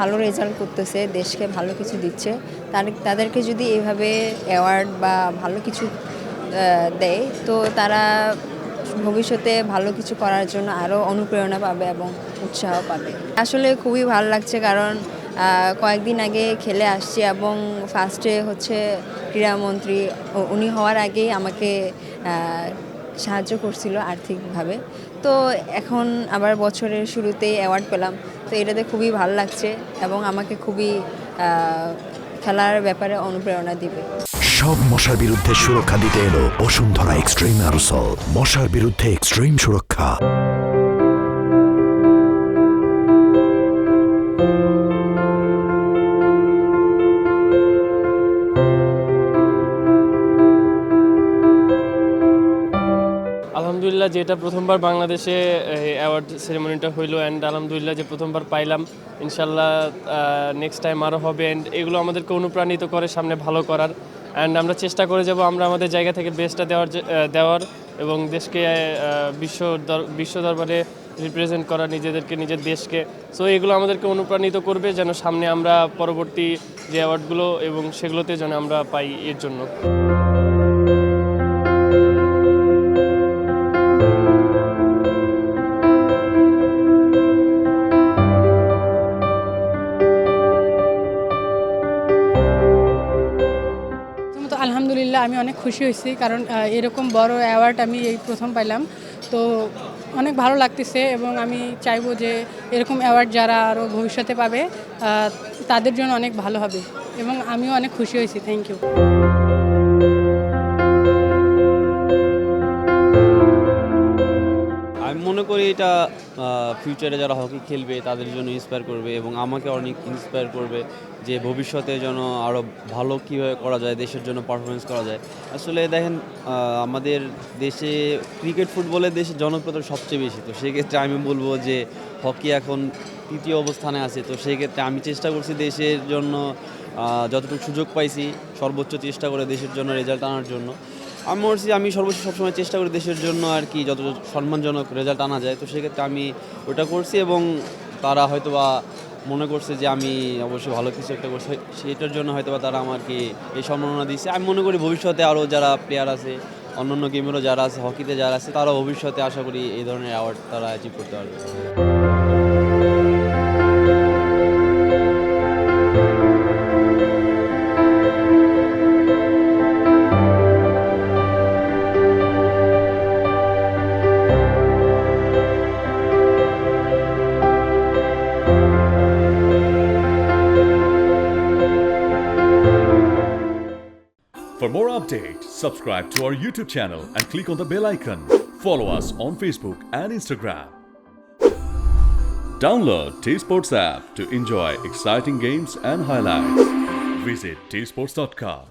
ভালো রেজাল্ট করতেছে, দেশকে ভালো কিছু দিচ্ছে, তাদেরকে যদি এভাবে অ্যাওয়ার্ড বা ভালো কিছু দেয় তো তারা ভবিষ্যতে ভালো কিছু করার জন্য আরও অনুপ্রেরণা পাবে এবং উৎসাহ পাবে। আসলে খুবই ভালো লাগছে কারণ কয়েকদিন আগে খেলে আসছি এবং ফার্স্টে হচ্ছে ক্রীড়ামন্ত্রী উনি হওয়ার আগেই আমাকে সাহায্য করছিল আর্থিকভাবে। তো এখন আবার বছরের শুরুতেই অ্যাওয়ার্ড পেলাম, তো এটাতে খুবই ভালো লাগছে এবং আমাকে খুবই খেলার ব্যাপারে অনুপ্রেরণা দিবে। সব মশার বিরুদ্ধে সুরক্ষা দিতে এলো বসুন্ধরা এক্সট্রিম অ্যারোসল, মশার বিরুদ্ধে এক্সট্রিম সুরক্ষা। আলহামদুলিল্লাহ, যেটা প্রথমবার বাংলাদেশে অ্যাওয়ার্ড সেরেমনিটা হইলো অ্যান্ড আলহামদুলিল্লাহ যে প্রথমবার পাইলাম, ইনশাল্লাহ নেক্সট টাইম আরও হবে অ্যান্ড এগুলো আমাদেরকে অনুপ্রাণিত করে সামনে ভালো করার। অ্যান্ড আমরা চেষ্টা করে যাব আমরা আমাদের জায়গা থেকে বেস্টটা দেওয়ার এবং দেশকে বিশ্ব দরবারে রিপ্রেজেন্ট করা, নিজের দেশকে। সো এগুলো আমাদেরকে অনুপ্রাণিত করবে যেন সামনে আমরা পরবর্তী যে অ্যাওয়ার্ডগুলো এবং সেগুলোতে যেন আমরা পাই এর জন্য। আলহামদুলিল্লাহ, আমি অনেক খুশি হয়েছি কারণ এরকম বড় অ্যাওয়ার্ড আমি এই প্রথম পাইলাম, তো অনেক ভালো লাগতেছে এবং আমি চাইবো যে এরকম অ্যাওয়ার্ড যারা আরও ভবিষ্যতে পাবে তাদের জন্য অনেক ভালো হবে এবং আমিও অনেক খুশি হয়েছি। Thank you. আমি মনে করি এটা ফিউচারে যারা হকি খেলবে তাদের জন্য ইন্সপায়ার করবে এবং আমাকে অনেক ইন্সপায়ার করবে যে ভবিষ্যতে যেন আরও ভালো কীভাবে করা যায়, দেশের জন্য পারফরমেন্স করা যায়। আসলে দেখেন, আমাদের দেশে ক্রিকেট ফুটবলের দেশে জনপ্রিয়তা সবচেয়ে বেশি, তো সেক্ষেত্রে আমি বলবো যে হকি এখন তৃতীয় অবস্থানে আছে। তো সেক্ষেত্রে আমি চেষ্টা করছি দেশের জন্য যতটুকু সুযোগ পাইছি সর্বোচ্চ চেষ্টা করে দেশের জন্য রেজাল্ট আনার জন্য। আমি সর্বোচ্চ সবসময় চেষ্টা করি দেশের জন্য আর কি যত সম্মানজনক রেজাল্ট আনা যায়। তো সেক্ষেত্রে আমি ওটা করছি এবং তারা হয়তোবা মনে করছে যে আমি অবশ্যই ভালো কিছু একটা করছি, সেটার জন্য হয়তোবা তারা আমাকে এই সম্মাননা দিচ্ছে। আমি মনে করি ভবিষ্যতে আরও যারা প্লেয়ার আছে, অন্যান্য গেমেরও যারা আছে, হকিতে যারা আছে, তারা ভবিষ্যতে আশা করি এই ধরনের অ্যাওয়ার্ড তারা অ্যাচিভ করতে পারবে। For more updates, subscribe to our YouTube channel and click on the bell icon. Follow us on Facebook and Instagram. Download T-Sports app to enjoy exciting games and highlights. Visit tsports.com.